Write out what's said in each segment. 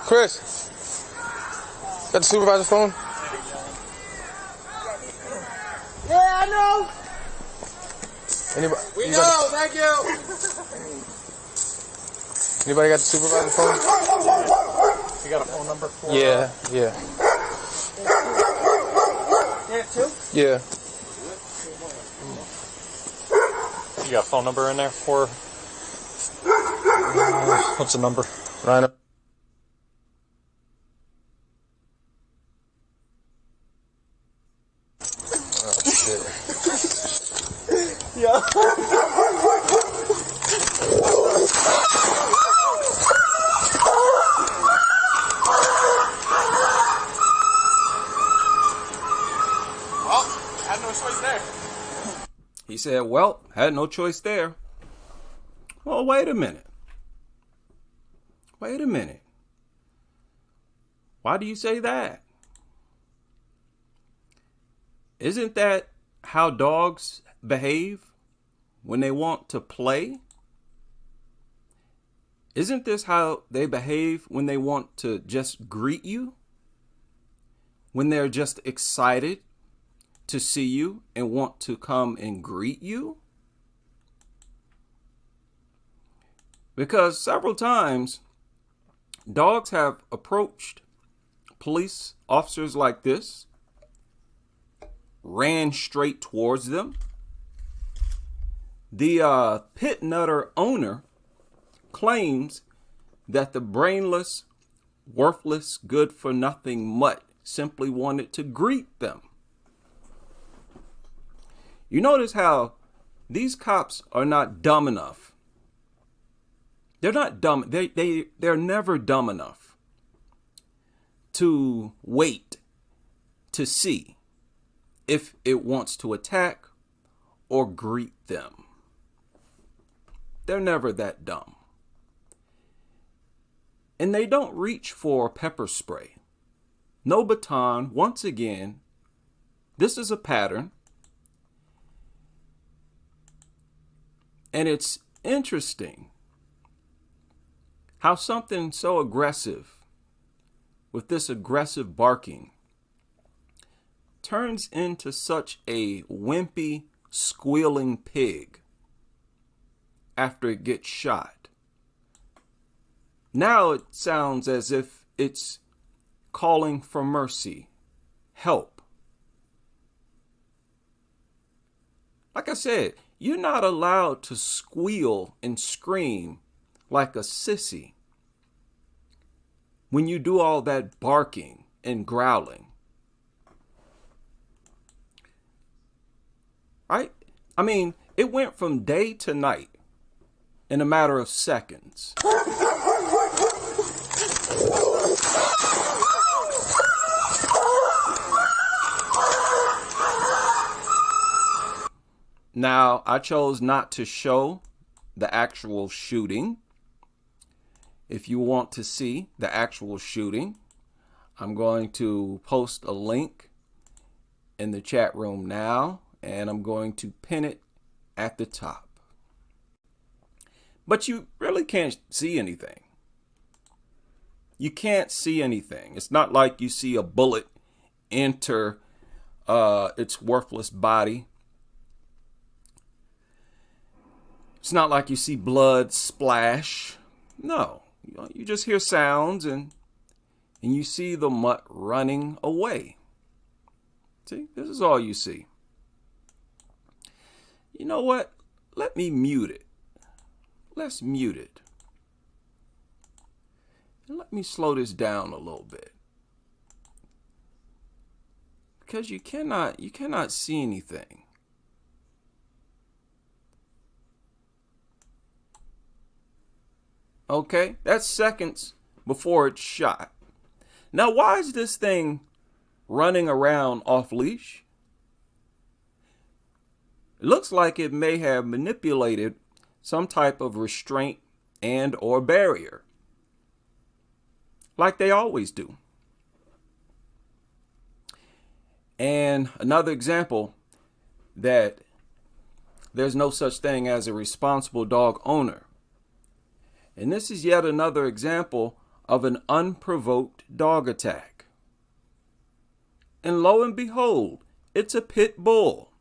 Chris, got the supervisor's phone? Yeah, I know. Anybody? We know, thank you. Anybody got the supervisor's phone? You got a phone number for? Yeah. Yeah, two? Yeah. You got a phone number in there for? What's the number? 9. Oh shit. Yeah. Had no choice there. He said, well, had no choice there. Well, wait a minute. Wait a minute. Why do you say that? Isn't that how dogs behave when they want to play? Isn't this how they behave when they want to just greet you? When they're just excited to see you and want to come and greet you? Because several times dogs have approached police officers like this, ran straight towards them. The pit nutter owner claims that the brainless, worthless, good-for-nothing mutt simply wanted to greet them. You notice how these cops are not dumb enough. They're not dumb. They're never dumb enough to wait to see if it wants to attack or greet them. They're never that dumb. And they don't reach for pepper spray. No baton. Once again, this is a pattern. And it's interesting how something so aggressive, with this aggressive barking, turns into such a wimpy, squealing pig after it gets shot. Now it sounds as if it's calling for mercy, help. Like I said, you're not allowed to squeal and scream like a sissy when you do all that barking and growling. Right? I mean, it went from day to night in a matter of seconds. Now, I chose not to show the actual shooting. If you want to see the actual shooting, I'm going to post a link in the chat room now, and I'm going to pin it at the top. But you really can't see anything. You can't see anything. It's not like you see a bullet enter its worthless body. It's not like you see blood splash. No, you just hear sounds and you see the mutt running away. See, this is all you see. You know what? Let me mute it. Let's mute it. And let me slow this down a little bit. Because you cannot see anything. Okay, that's seconds before it's shot. Now, why is this thing running around off leash? It looks like it may have manipulated some type of restraint and or barrier, like they always do. And another example that there's no such thing as a responsible dog owner. And this is yet another example of an unprovoked dog attack. And lo and behold, it's a pit bull.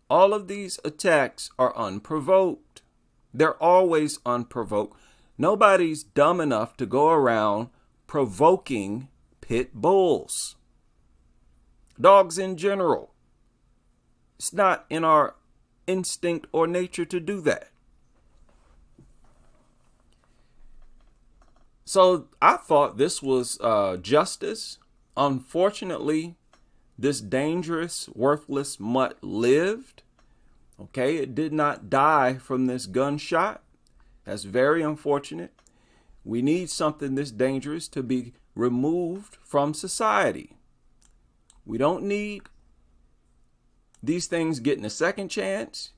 All of these attacks are unprovoked. They're always unprovoked. Nobody's dumb enough to go around provoking pit bulls. Dogs in general. It's not in our instinct or nature to do that. So I thought this was justice. Unfortunately, this dangerous, worthless mutt lived. Okay, it did not die from this gunshot. That's very unfortunate. We need something this dangerous to be removed from society. We don't need these things getting a second chance,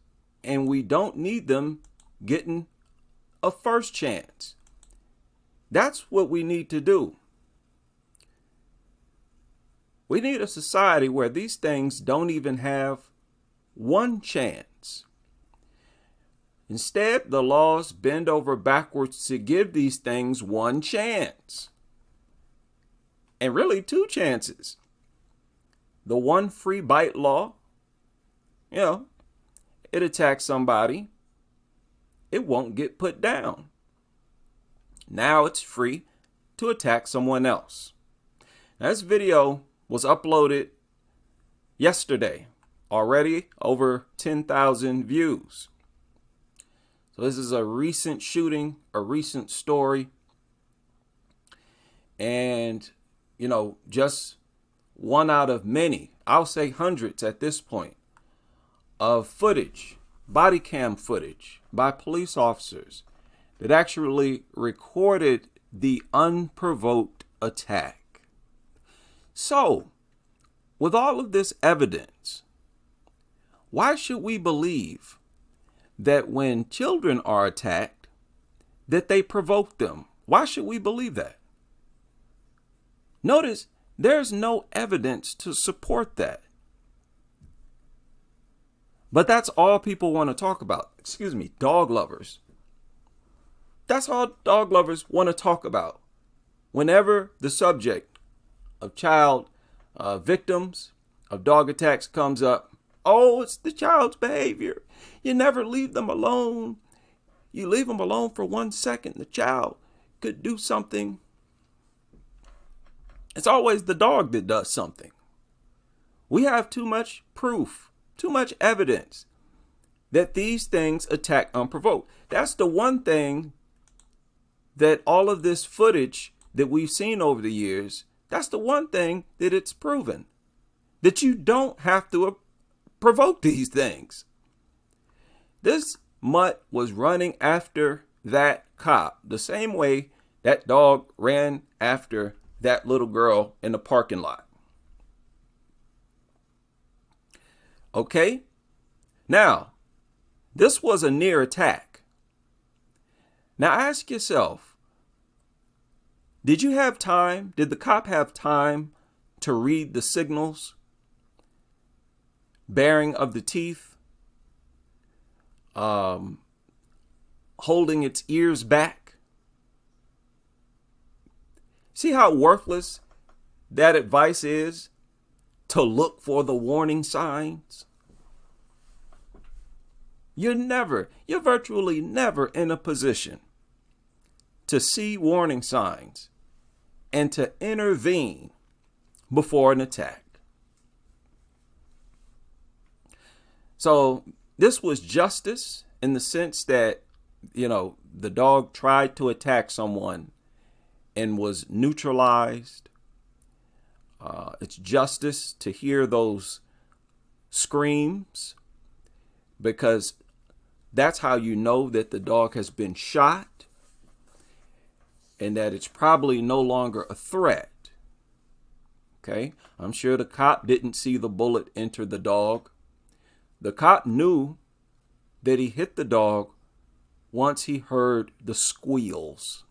and we don't need them getting a first chance. That's what we need to do. We need a society where these things don't even have one chance. Instead, the laws bend over backwards to give these things one chance. And really 2 chances. The one free bite law, it attacks somebody, it won't get put down. Now it's free to attack someone else. Now, this video was uploaded yesterday, already over 10,000 views. So this is a recent shooting, a recent story. And, just one out of many, I'll say hundreds at this point, of footage, body cam footage by police officers that actually recorded the unprovoked attack. So, with all of this evidence, why should we believe that when children are attacked, that they provoke them? Why should we believe that? Notice, there's no evidence to support that. But that's all people want to talk about. Dog lovers. That's all dog lovers want to talk about. Whenever the subject of child victims of dog attacks comes up, oh, it's the child's behavior. You never leave them alone. You leave them alone for 1 second, the child could do something. It's always the dog that does something. We have too much proof, too much evidence that these things attack unprovoked. That's the one thing that all of this footage that we've seen over the years, that's the one thing that it's proven. That you don't have to provoke these things. This mutt was running after that cop the same way that dog ran after that little girl in the parking lot. Okay? Now, this was a near attack. Now ask yourself, did you have time? Did the cop have time to read the signals? Baring of the teeth, holding its ears back. See how worthless that advice is, to look for the warning signs? You're virtually never in a position to see warning signs and to intervene before an attack. So this was justice in the sense that, the dog tried to attack someone and was neutralized. It's justice to hear those screams, because that's how you know that the dog has been shot and that it's probably no longer a threat. Okay, I'm sure the cop didn't see the bullet enter the dog. The cop knew that he hit the dog once he heard the squeals.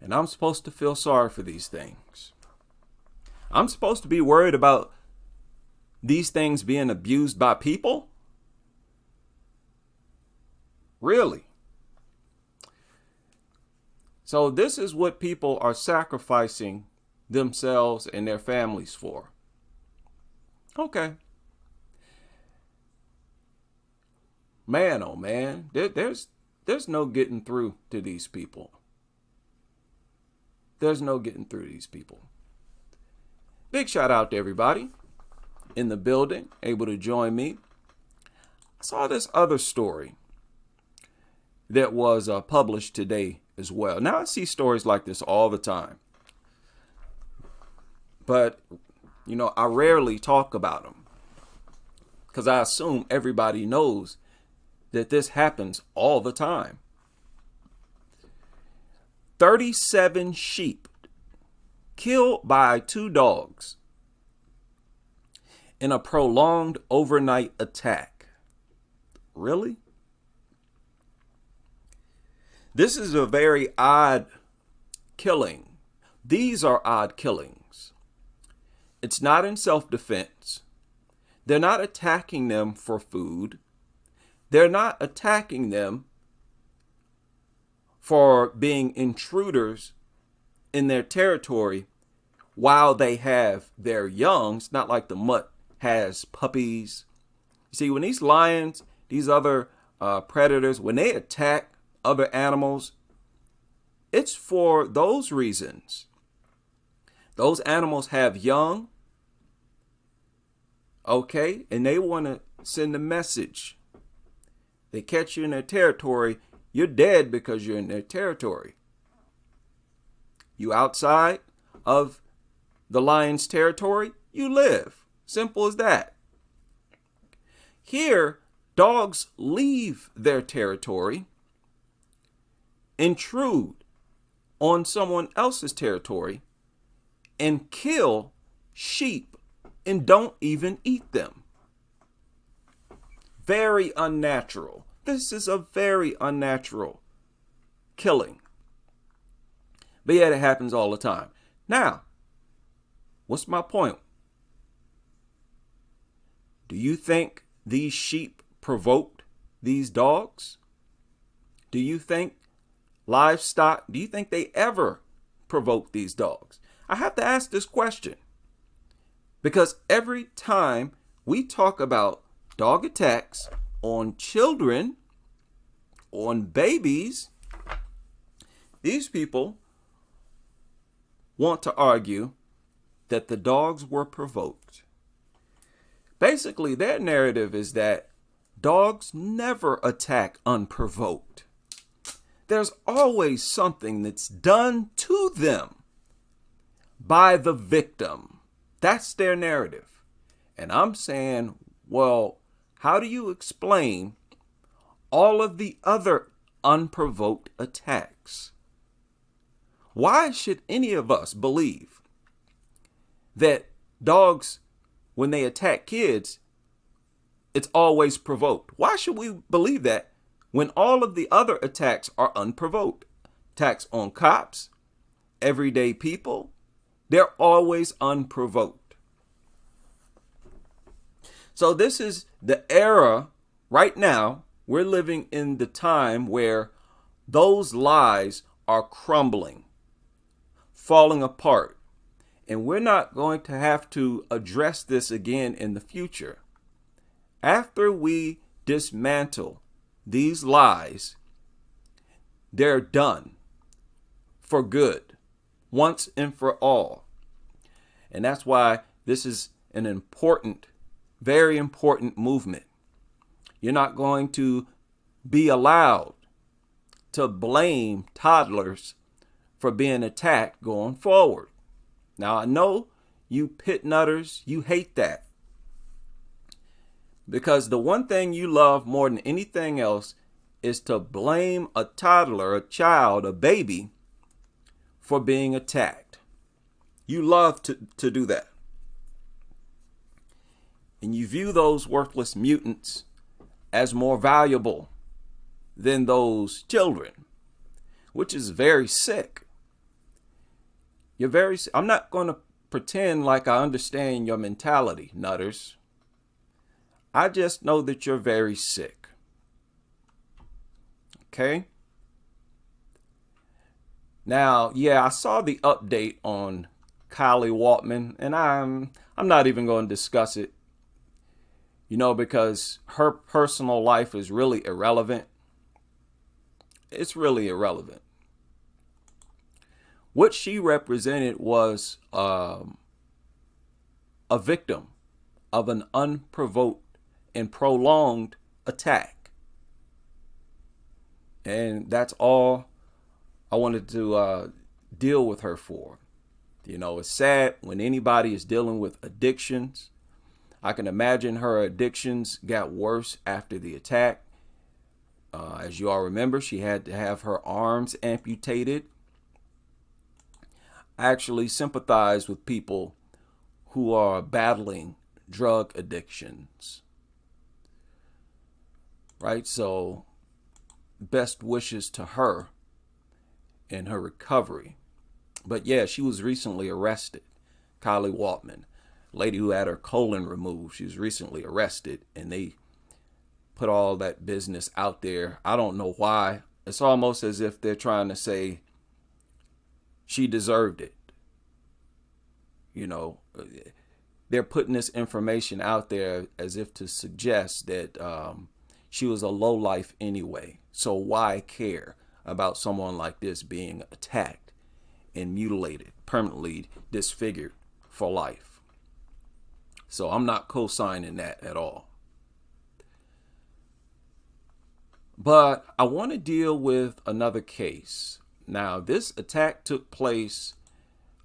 And I'm supposed to feel sorry for these things. I'm supposed to be worried about these things being abused by people? Really? So this is what people are sacrificing themselves and their families for. Okay. Man, oh man, there's no getting through to these people. There's no getting through these people. Big shout out to everybody in the building, able to join me. I saw this other story that was published today as well. Now I see stories like this all the time, but you know, I rarely talk about them because I assume everybody knows that this happens all the time. 37 sheep killed by 2 dogs in a prolonged overnight attack. Really? This is a very odd killing. These are odd killings. It's not in self-defense. They're not attacking them for food. They're not attacking them for being intruders in their territory while they have their young. It's not like the mutt has puppies. You see, when these lions, these other predators, when they attack other animals, it's for those reasons. Those animals have young, okay, and they want to send a message. They catch you in their territory, you're dead because you're in their territory. You outside of the lion's territory, you live. Simple as that. Here, dogs leave their territory, intrude on someone else's territory, and kill sheep and don't even eat them. Very unnatural. This is a very unnatural killing. But yet it happens all the time. Now, what's my point? Do you think these sheep provoked these dogs? Do you think livestock, do you think they ever provoked these dogs? I have to ask this question because every time we talk about dog attacks on children, on babies, these people want to argue that the dogs were provoked. Basically, their narrative is that dogs never attack unprovoked. There's always something that's done to them by the victim. That's their narrative. And I'm saying, well, how do you explain all of the other unprovoked attacks? Why should any of us believe that dogs, when they attack kids, it's always provoked? Why should we believe that when all of the other attacks are unprovoked? Attacks on cops, everyday people, they're always unprovoked. So this is the era right now. We're living in the time where those lies are crumbling, falling apart. And we're not going to have to address this again in the future. After we dismantle these lies, they're done for good, once and for all. And that's why this is an important, very important movement. You're not going to be allowed to blame toddlers for being attacked going forward. Now, I know you pit nutters, you hate that. Because the one thing you love more than anything else is to blame a toddler, a child, a baby for being attacked. You love to do that. And you view those worthless mutants as more valuable than those children, which is very sick. I'm not going to pretend like I understand your mentality, nutters. I just know that you're very sick. Okay? Now, yeah, I saw the update on Kylie Waltman, and I'm not even going to discuss it, because her personal life is really irrelevant. It's really irrelevant. What she represented was a victim of an unprovoked and prolonged attack. And that's all I wanted to deal with her for. It's sad when anybody is dealing with addictions. I can imagine her addictions got worse after the attack. As you all remember, she had to have her arms amputated. I actually sympathize with people who are battling drug addictions. Right? So, best wishes to her in her recovery. But yeah, she was recently arrested. Kylie Waltman, lady who had her colon removed, she was recently arrested, and they put all that business out there. I don't know why. It's almost as if they're trying to say she deserved it. They're putting this information out there as if to suggest that she was a lowlife anyway. So why care about someone like this being attacked and mutilated, permanently disfigured for life? So I'm not co-signing that at all. But I want to deal with another case. Now, this attack took place,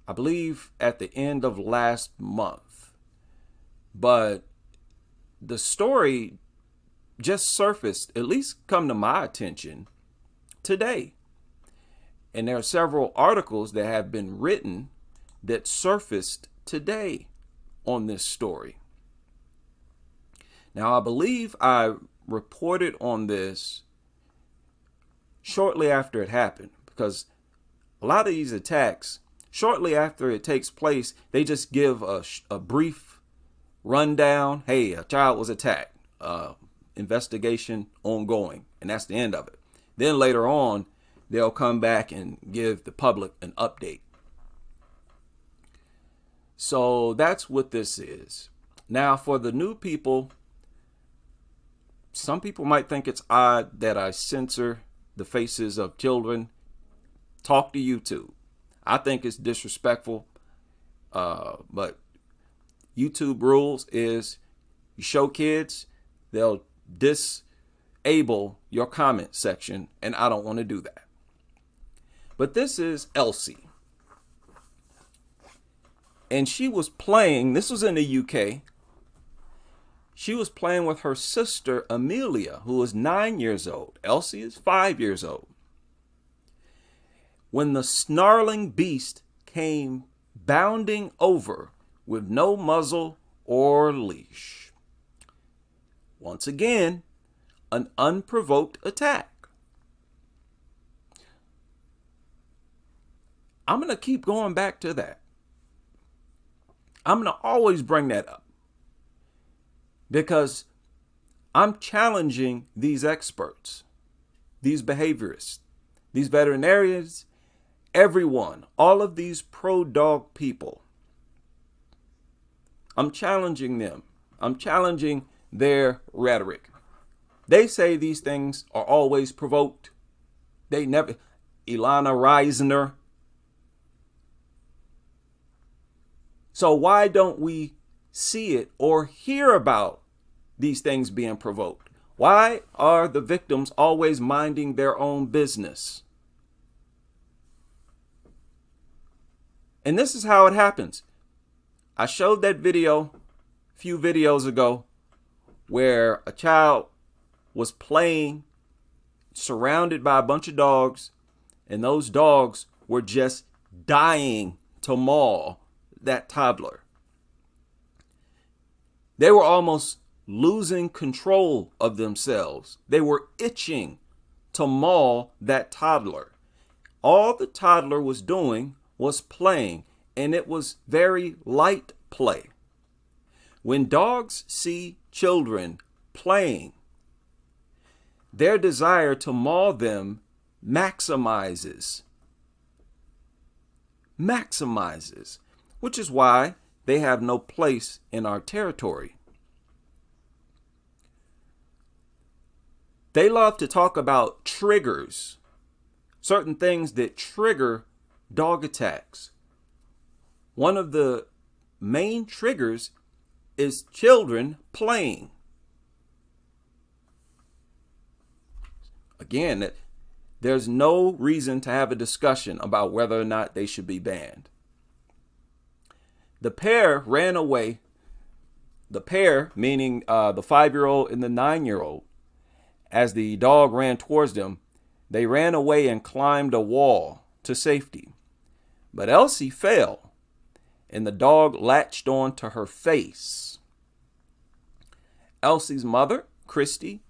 I believe, at the end of last month. But the story just surfaced, at least come to my attention, today. And there are several articles that have been written that surfaced today on this story. Now, I believe I reported on this shortly after it happened, because a lot of these attacks, shortly after it takes place, they just give a brief rundown. Hey, a child was attacked. Investigation ongoing. And that's the end of it. Then later on, they'll come back and give the public an update. So that's what this is. Now, for the new people, some people might think it's odd that I censor the faces of children. Talk to YouTube. I think it's disrespectful. But YouTube rules is you show kids, they'll disable your comment section, and I don't want to do that. But this is Elsie. And she was playing, this was in the UK. She was playing with her sister, Amelia, who is 9 years old. Elsie is 5 years old. When the snarling beast came bounding over with no muzzle or leash. Once again, an unprovoked attack. I'm going to keep going back to that. I'm going to always bring that up, because I'm challenging these experts, these behaviorists, these veterinarians, everyone, all of these pro-dog people. I'm challenging them. I'm challenging their rhetoric. They say these things are always provoked. They never. Ilana Reisner. So why don't we see it or hear about these things being provoked? Why are the victims always minding their own business? And this is how it happens. I showed that video a few videos ago where a child was playing surrounded by a bunch of dogs, and those dogs were just dying to maul that toddler. They were almost losing control of themselves. They were itching to maul that toddler. All the toddler was doing was playing, and it was very light play. When dogs see children playing, their desire to maul them maximizes. maximizes, which is why they have no place in our territory. They love to talk about triggers, certain things that trigger dog attacks. One of the main triggers is children playing. Again, there's no reason to have a discussion about whether or not they should be banned. The pair ran away. The pair, meaning the 5-year-old and the 9-year-old, as the dog ran towards them, they ran away and climbed a wall to safety. But Elsie fell, and the dog latched on to her face. Elsie's mother, Christy,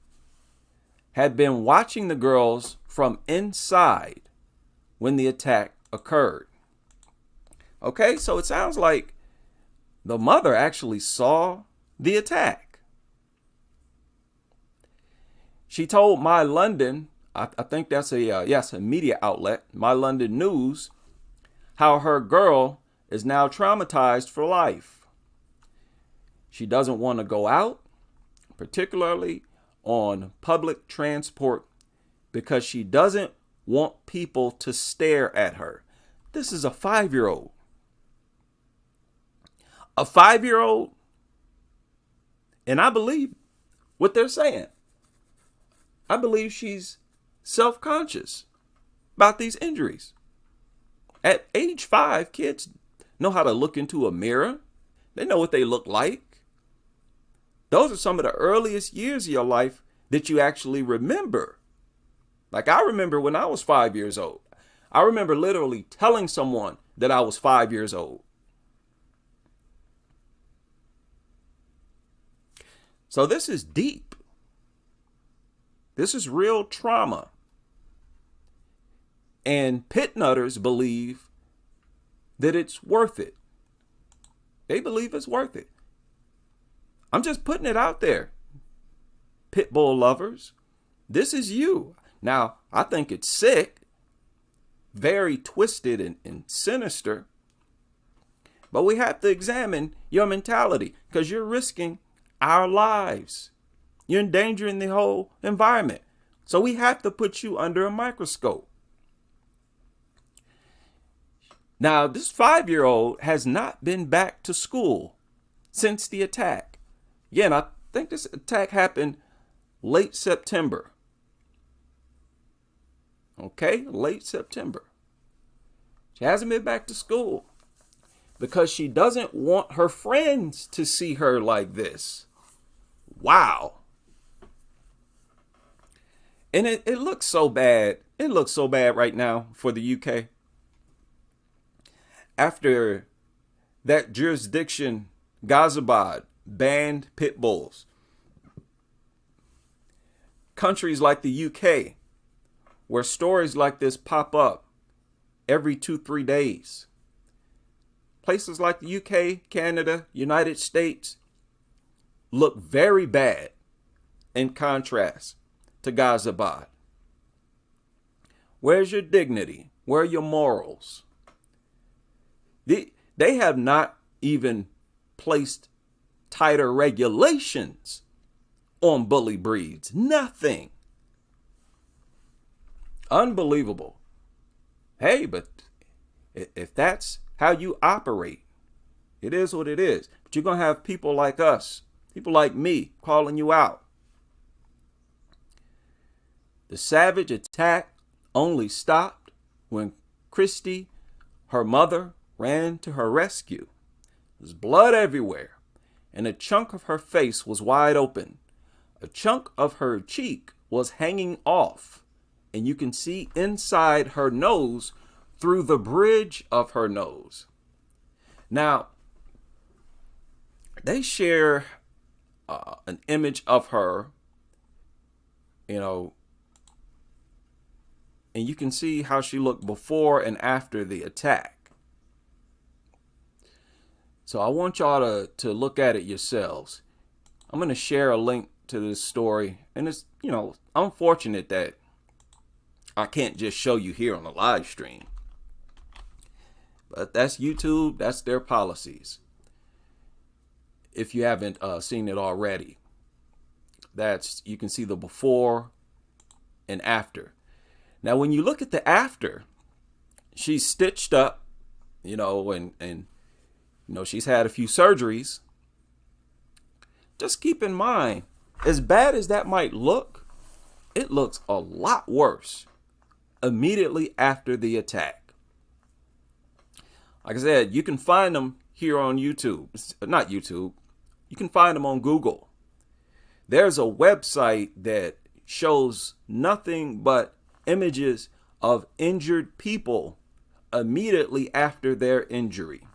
had been watching the girls from inside when the attack occurred. Okay, so it sounds like the mother actually saw the attack. She told My London, I think that's a media outlet, My London News, how her girl is now traumatized for life. She doesn't want to go out, particularly on public transport, because she doesn't want people to stare at her. This is a 5-year-old. A 5-year-old, and I believe what they're saying. I believe she's self-conscious about these injuries. At age 5, kids know how to look into a mirror. They know what they look like. Those are some of the earliest years of your life that you actually remember. Like I remember when I was 5 years old. I remember literally telling someone that I was 5 years old. So this is deep. This is real trauma. And pit nutters believe that it's worth it. They believe it's worth it. I'm just putting it out there. Pit bull lovers, this is you. Now, I think it's sick, very twisted and sinister, but we have to examine your mentality because you're risking our lives. You're endangering the whole environment. So we have to put you under a microscope. Now, this 5-year-old has not been back to school since the attack. Yeah, and I think this attack happened late September. Okay, late September. She hasn't been back to school because she doesn't want her friends to see her like this. Wow. And it looks so bad. It looks so bad right now for the UK. After that jurisdiction, Ghaziabad, banned pit bulls. Countries like the UK, where stories like this pop up every 2-3 days. Places like the UK, Canada, United States look very bad in contrast to Ghaziabad. Where's your dignity? Where are your morals? They have not even placed tighter regulations on bully breeds. Nothing. Unbelievable. Hey, but if that's how you operate, it is what it is. But you're going to have people like us, people like me, calling you out. The savage attack only stopped when Christy, her mother, ran to her rescue. There's blood everywhere, and a chunk of her face was wide open. A chunk of her cheek was hanging off, and you can see inside her nose through the bridge of her nose. Now, they share an image of her, and you can see how she looked before and after the attack. So I want y'all to look at it yourselves. I'm going to share a link to this story. And it's, unfortunate that I can't just show you here on the live stream. But that's YouTube. That's their policies. If you haven't seen it already, you can see the before and after. Now, when you look at the after, she's stitched up, and she's had a few surgeries. Just keep in mind, as bad as that might look, it looks a lot worse immediately after the attack. Like I said, you can find them here on YouTube. Not YouTube. You can find them on Google. There's a website that shows nothing but images of injured people immediately after their injury.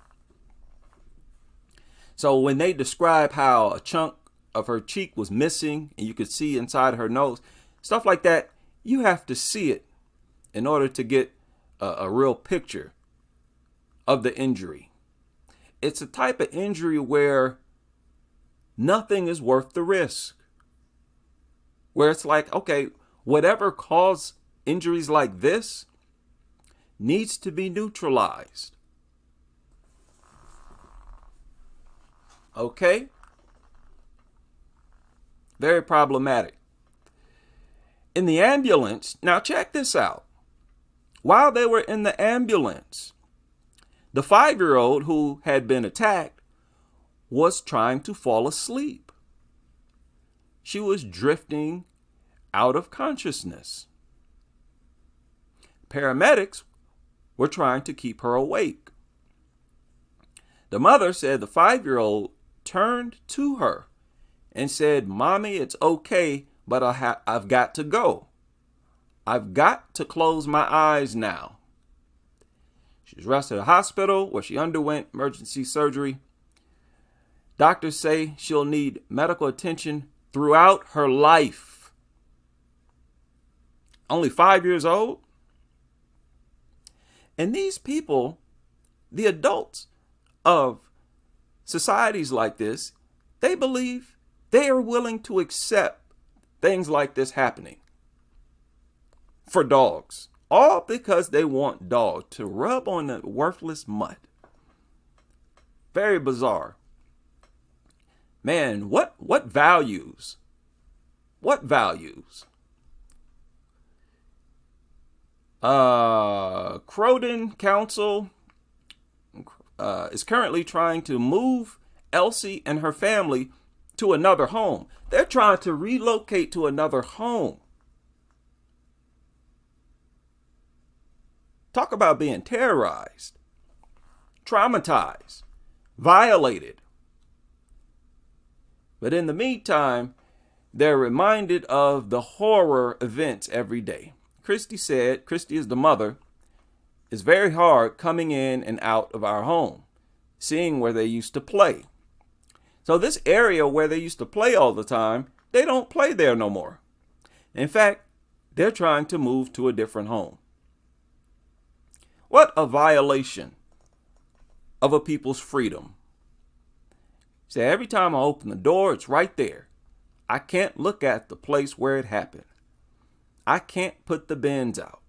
So when they describe how a chunk of her cheek was missing and you could see inside her nose, stuff like that, you have to see it in order to get a real picture of the injury. It's a type of injury where nothing is worth the risk. Where it's like, okay, whatever caused injuries like this needs to be neutralized. Okay? Very problematic. In the ambulance, now check this out. While they were in the ambulance, the 5-year-old who had been attacked was trying to fall asleep. She was drifting out of consciousness. Paramedics were trying to keep her awake. The mother said the 5-year-old turned to her and said, "Mommy, it's okay, but I've got to go. I've got to close my eyes now." She was rushed to the hospital where she underwent emergency surgery. Doctors say she'll need medical attention throughout her life. Only 5 years old. And these people, the adults of societies like this, they believe they are willing to accept things like this happening for dogs. All because they want dogs to rub on the worthless mud. Very bizarre. Man, what values? What values? Croydon Council is currently trying to move Elsie and her family to another home. They're trying to relocate to another home. Talk about being terrorized, traumatized, violated. But in the meantime, they're reminded of the horror events every day. Christy said, Christy is the mother, it's very hard coming in and out of our home, seeing where they used to play. So this area where they used to play all the time, they don't play there no more. In fact, they're trying to move to a different home. What a violation of a people's freedom. See, every time I open the door, it's right there. I can't look at the place where it happened. I can't put the bins out.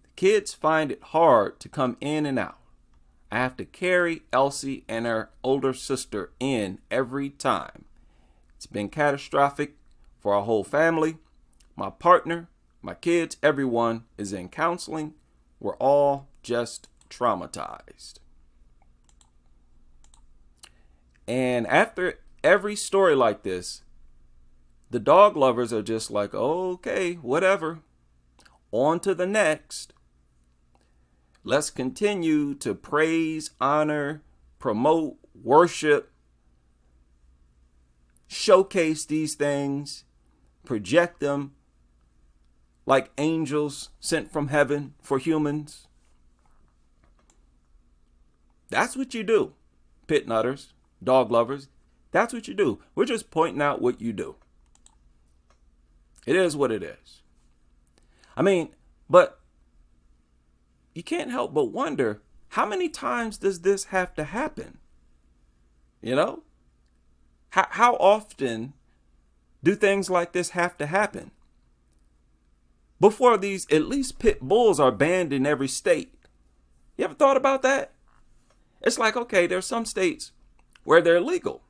The kids find it hard to come in and out. I have to carry Elsie and her older sister in every time. It's been catastrophic for our whole family. My partner, my kids, everyone is in counseling. We're all just traumatized. And after every story like this, the dog lovers are just like, okay, whatever. On to the next. Let's continue to praise, honor, promote, worship, showcase these things, project them like angels sent from heaven for humans. That's what you do, pit nutters, dog lovers. That's what you do. We're just pointing out what you do. It is what it is. I mean, but you can't help but wonder, how many times does this have to happen? You know? How often do things like this have to happen before these, at least pit bulls, are banned in every state? You ever thought about that? It's like, okay, there's some states where they're legal.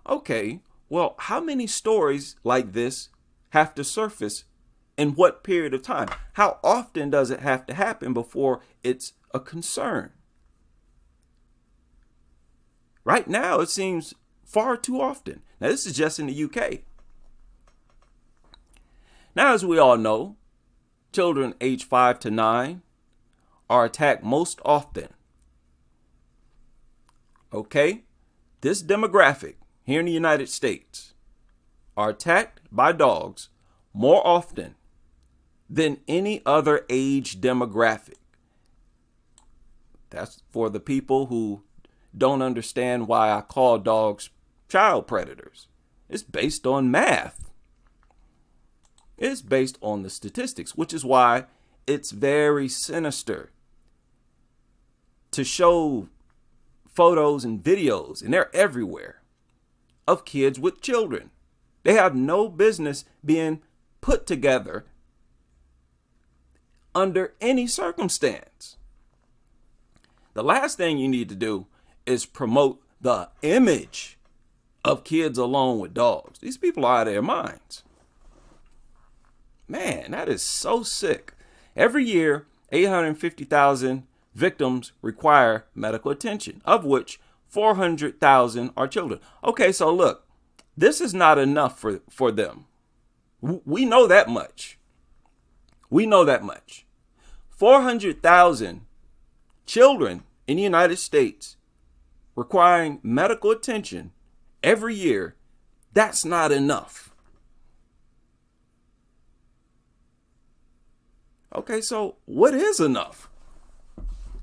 Okay, well, how many stories like this have to surface in what period of time? How often does it have to happen before it's a concern? Right now, it seems far too often. Now, this is just in the UK. Now, as we all know, children aged 5 to 9 are attacked most often. Okay? This demographic here in the United States are attacked by dogs more often than any other age demographic. That's for the people who don't understand why I call dogs child predators. It's based on math. It's based on the statistics, which is why it's very sinister to show photos and videos, and they're everywhere, of kids with children. They have no business being put together under any circumstance. The last thing you need to do is promote the image of kids alone with dogs. These people are out of their minds. Man, that is so sick. Every year, 850,000 victims require medical attention, of which 400,000 are children. Okay, so look, this is not enough for them. We know that much. We know that much. 400,000 children in the United States requiring medical attention every year, that's not enough. Okay, so what is enough?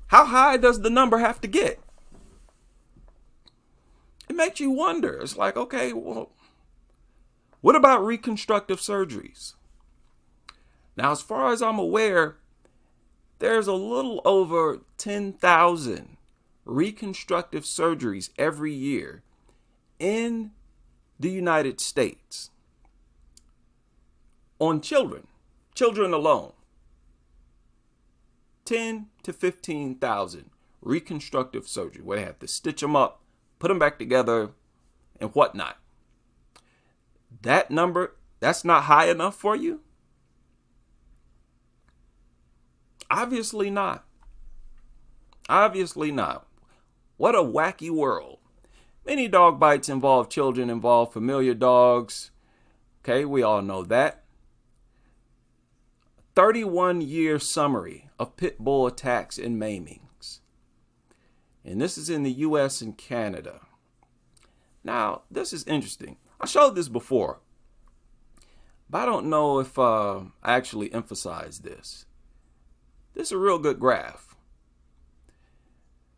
How high does the number have to get? It makes you wonder. It's like, okay, well, what about reconstructive surgeries? Now, as far as I'm aware, there's a little over 10,000 reconstructive surgeries every year in the United States on children alone. 10 to 15,000 reconstructive surgery where they have to stitch them up, put them back together, and whatnot. That number, that's not high enough for you? Obviously not. Obviously not. What a wacky world. Many dog bites involve children, involve familiar dogs. Okay, we all know that. 31-year summary of pit bull attacks and maimings. And this is in the US and Canada. Now, this is interesting. I showed this before, but I don't know if I actually emphasized this. This is a real good graph.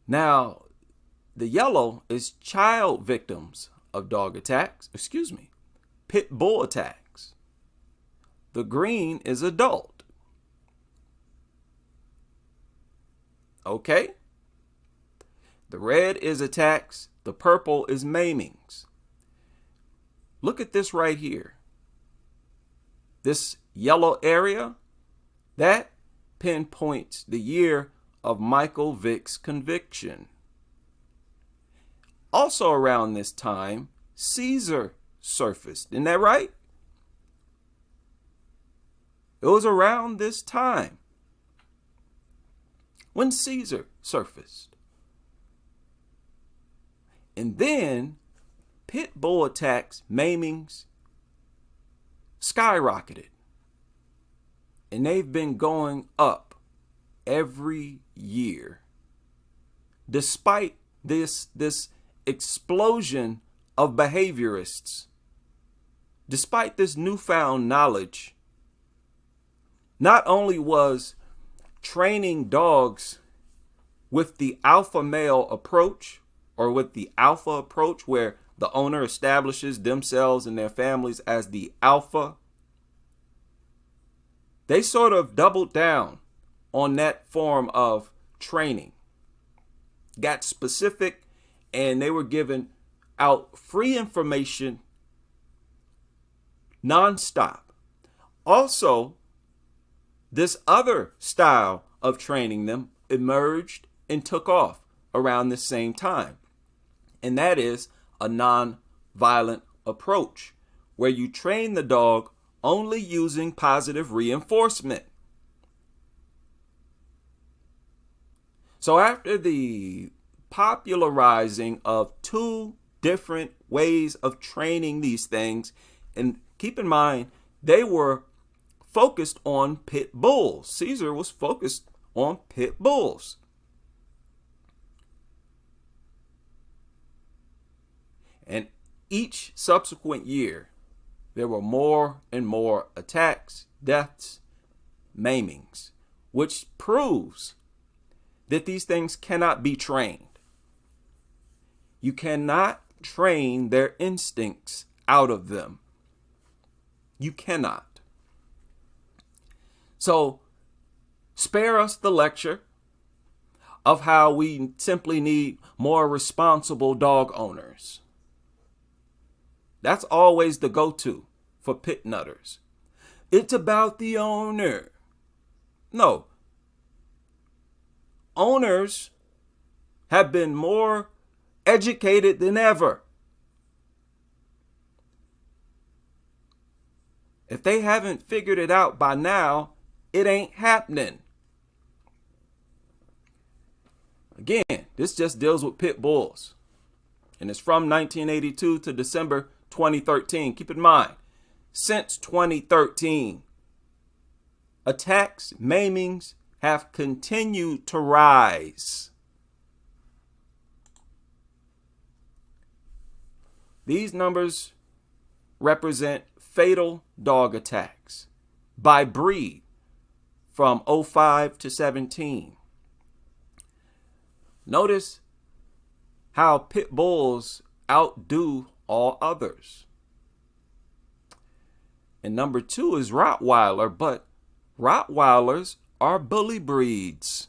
Now, the yellow is child victims of dog attacks, pit bull attacks. The green is adult. Okay? The red is attacks, the purple is maimings. Look at this right here. This yellow area, that pinpoints the year of Michael Vick's conviction. Also around this time, Caesar surfaced. Isn't that right? It was around this time when Caesar surfaced. And then pit bull attacks, maimings, skyrocketed. And they've been going up every year. Despite this explosion of behaviorists, despite this newfound knowledge, not only was training dogs with the alpha male approach, or with the alpha approach where the owner establishes themselves and their families as the alpha, they sort of doubled down on that form of training, got specific, and they were giving out free information nonstop. Also, this other style of training them emerged and took off around the same time. And that is a non-violent approach where you train the dog only using positive reinforcement. So after the popularizing of two different ways of training these things, and keep in mind, they were focused on pit bulls. Caesar was focused on pit bulls. And each subsequent year, there were more and more attacks, deaths, maimings, which proves that these things cannot be trained. You cannot train their instincts out of them. You cannot. So, spare us the lecture of how we simply need more responsible dog owners. That's always the go-to for pit nutters. It's about the owner. No. Owners have been more educated than ever. If they haven't figured it out by now, it ain't happening. Again, this just deals with pit bulls. And it's from 1982 to December 2013. Keep in mind, since 2013, attacks, maimings have continued to rise. These numbers represent fatal dog attacks by breed from 05 to 17. Notice how pit bulls outdo all others. And number 2 is Rottweiler, but Rottweilers are bully breeds.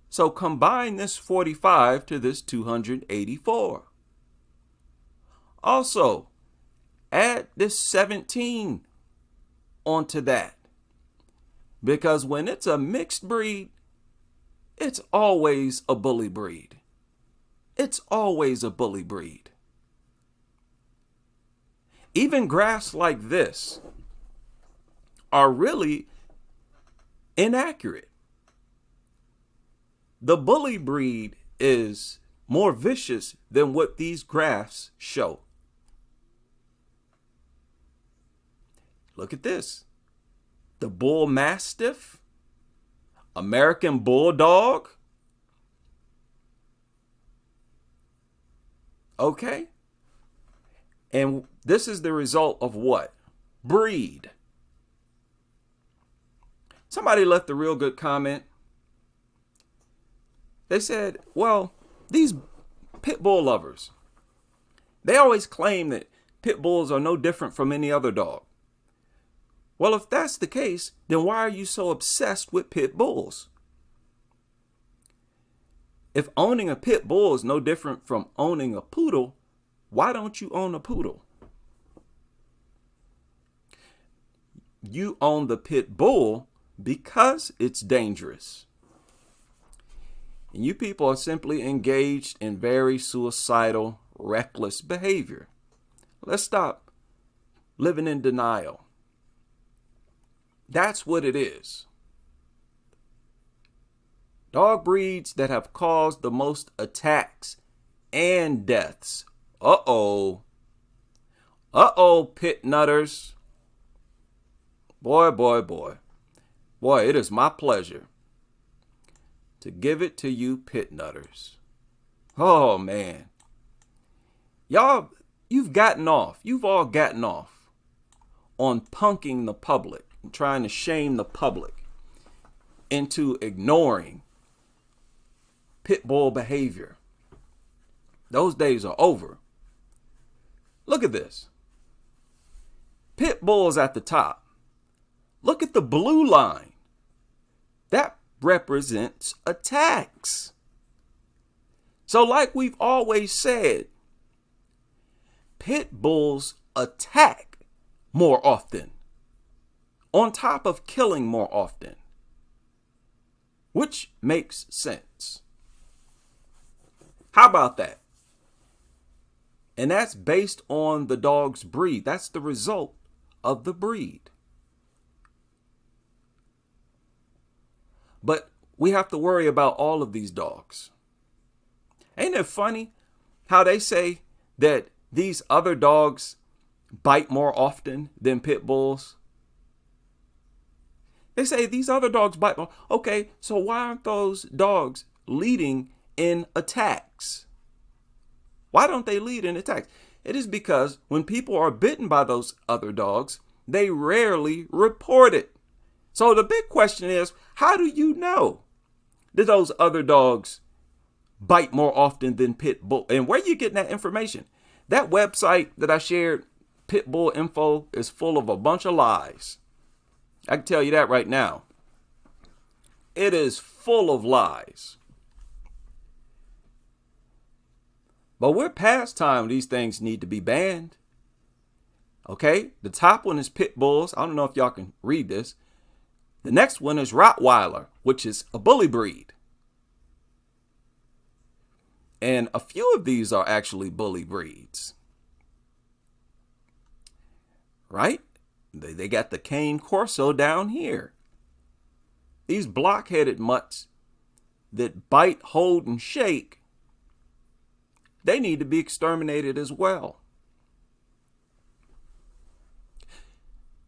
So combine this 45 to this 284. Also, add this 17 onto that. Because when it's a mixed breed, it's always a bully breed. It's always a bully breed. Even graphs like this are really inaccurate. The bully breed is more vicious than what these graphs show. Look at this. The Bull Mastiff, American Bulldog. Okay. And this is the result of what? Breed. Somebody left a real good comment. They said, well, these pit bull lovers, they always claim that pit bulls are no different from any other dog. Well, if that's the case, then why are you so obsessed with pit bulls? If owning a pit bull is no different from owning a poodle, why don't you own a poodle? You own the pit bull because it's dangerous. And you people are simply engaged in very suicidal, reckless behavior. Let's stop living in denial. That's what it is. Dog breeds that have caused the most attacks and deaths. Uh-oh. Uh-oh, pit nutters. Boy, boy, boy. Boy, it is my pleasure to give it to you pit nutters. Oh, man. Y'all, you've all gotten off on punking the public and trying to shame the public into ignoring pit bull behavior. Those days are over. Look at this. Pit bulls at the top. Look at the blue line. That represents attacks. So like we've always said, pit bulls attack more often, on top of killing more often. which makes sense. How about that? And that's based on the dog's breed. That's the result of the breed. But we have to worry about all of these dogs. Ain't it funny how they say that these other dogs bite more often than pit bulls? They say these other dogs bite more. Okay, so why aren't those dogs leading in attacks? Why don't they lead in attacks? It is because when people are bitten by those other dogs, they rarely report it. So the big question is, how do you know that those other dogs bite more often than pit bull? And where are you getting that information? That website that I shared, Pit Bull Info, is full of a bunch of lies. I can tell you that right now. It is full of lies. But we're past time these things need to be banned. Okay, the top one is pit bulls. I don't know if y'all can read this. The next one is Rottweiler, which is a bully breed. And a few of these are actually bully breeds. Right? They got the Cane Corso down here. These block-headed mutts that bite, hold, and shake, they need to be exterminated as well.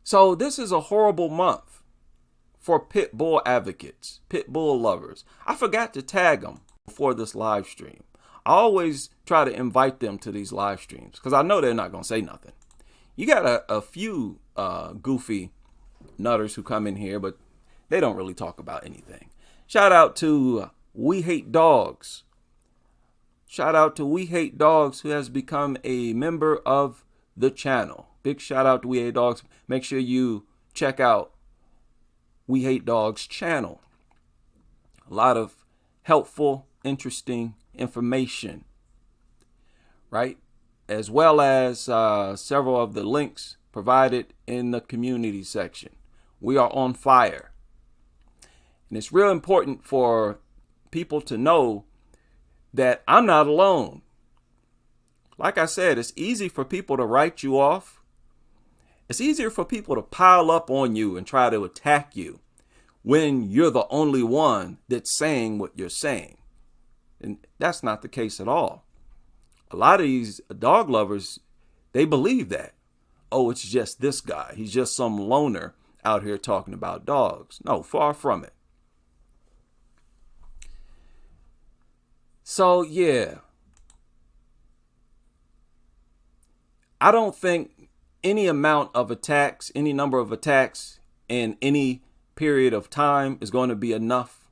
So this is a horrible month for pit bull advocates, pit bull lovers. I forgot to tag them before this live stream. I always try to invite them to these live streams because I know they're not going to say nothing. You got a few goofy nutters who come in here, but they don't really talk about anything. Shout out to We Hate Dogs. Shout out to We Hate Dogs, who has become a member of the channel. Big shout out to We Hate Dogs. Make sure you check out We Hate Dogs channel. A lot of helpful, interesting information, right? As well as several of the links provided in the community section. We are on fire. And it's real important for people to know that I'm not alone. Like I said, it's easy for people to write you off. It's easier for people to pile up on you and try to attack you when you're the only one that's saying what you're saying. And that's not the case at all. A lot of these dog lovers, they believe that. Oh, it's just this guy. He's just some loner out here talking about dogs. No, far from it. So, yeah. I don't think any amount of attacks, any number of attacks in any period of time is going to be enough.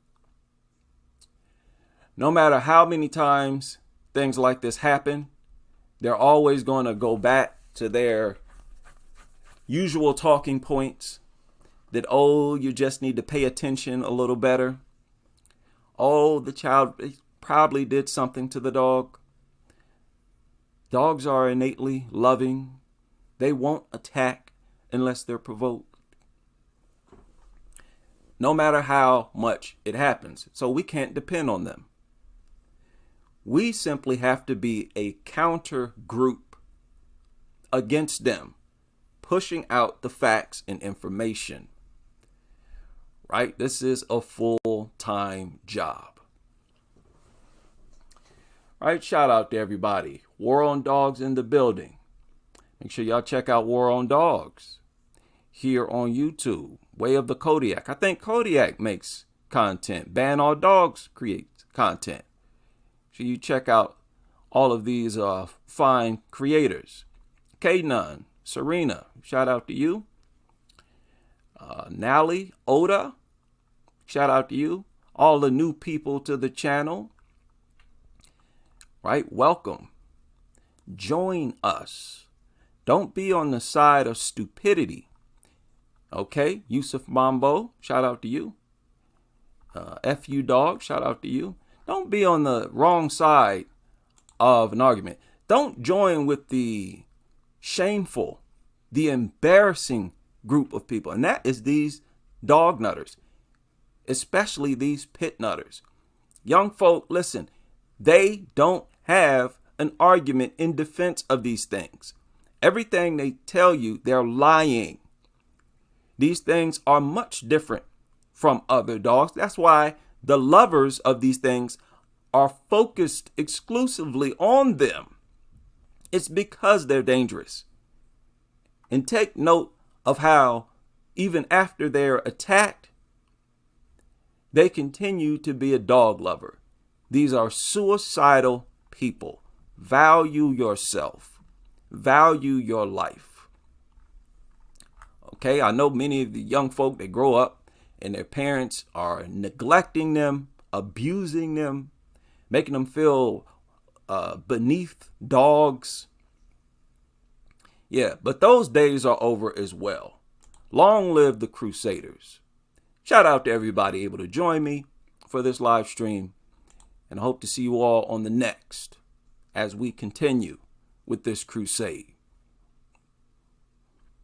No matter how many times things like this happen, they're always going to go back to their usual talking points that, oh, you just need to pay attention a little better. Oh, the child probably did something to the dog. Dogs are innately loving. They won't attack unless they're provoked. No matter how much it happens. So we can't depend on them. We simply have to be a counter group against them, pushing out the facts and information. Right? This is a full-time job. All right, shout out to everybody. War on Dogs in the building. Make sure y'all check out War on Dogs here on YouTube. Way of the Kodiak. I think Kodiak makes content. Ban All Dogs creates content. So you check out all of these fine creators. K-Nun, Serena, shout out to you. Nally, Oda, shout out to you. All the new people to the channel. Right? Welcome. Join us. Don't be on the side of stupidity. Okay? Yusuf Mambo, shout out to you. FU Dog, shout out to you. Don't be on the wrong side of an argument. Don't join with the shameful, the embarrassing group of people. And that is these dog nutters. especially these pit nutters. Young folk, listen, they don't have an argument in defense of these things. Everything they tell you, they're lying. These things are much different from other dogs. That's why the lovers of these things are focused exclusively on them. It's because they're dangerous. And take note of how even after they're attacked, they continue to be a dog lover. These are suicidal people. Value yourself. Value your life. Okay, I know many of the young folk that grow up and their parents are neglecting them, abusing them, making them feel beneath dogs. Yeah, but those days are over as well. Long live the Crusaders. Shout out to everybody able to join me for this live stream, and I hope to see you all on the next as we continue with this crusade.